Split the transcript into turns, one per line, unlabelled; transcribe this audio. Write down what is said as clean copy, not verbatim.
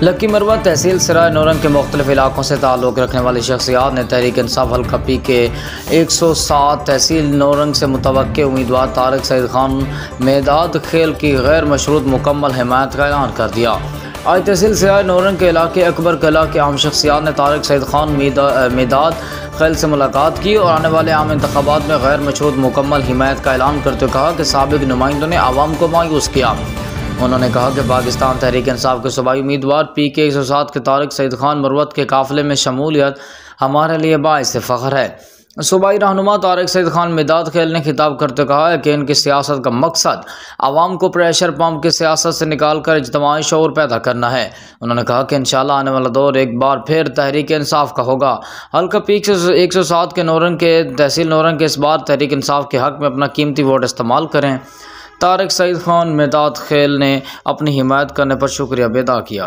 Lucky मरवा तहसील सराय नौरंग के मुख्तलिफ इलाकों से ताल्लुक़ रखने वाली शख्सियात ने तहरीक इंसाफ हल्का पी के 107 तहसील नौरंग से मुतवक्के उम्मीदवार तारिक सईद खान मेदाद खेल की गैर मशरूत मुकम्मल हिमायत का ऐलान कर दिया। आज तहसील सराय नौरंग के इलाके अकबर कला के आम शख्सियात ने तारिक सईद खान मेदाद खेल से मुलाकात की और आने वाले आम इंतखाबात में गैर मशरूत मुकम्मल हिमायत का ऐलान करते हुए कहा कि साबिक नुमाइंदों ने आवाम को मायूस किया। उन्होंने कहा कि पाकिस्तान तहरीक इंसाफ के सूबाई उम्मीदवार PK 107 के तारिक सईद खान मरवत के काफ़िले में शमूलियत हमारे लिए बाइस फ़ख्र है। सूबाई रहनुमा तारिक सईद खान मेदाद खेल ने खिताब करते कहा है कि इनकी सियासत का मकसद आवाम को प्रेशर पंप की सियासत से निकाल कर इज्तिमाई शऊर पैदा करना है। उन्होंने कहा कि इंशाअल्लाह आने वाला दौर एक बार फिर तहरीक इंसाफ का होगा। हल्का पीक 107 के नौरंग के तहसील नौरंग के इस बार तहरीक इंसाफ के हक़ में अपना कीमती वोट इस्तेमाल करें। तारिक सईद खान मेदाद खेल ने अपनी हिमायत करने पर शुक्रिया अदा किया।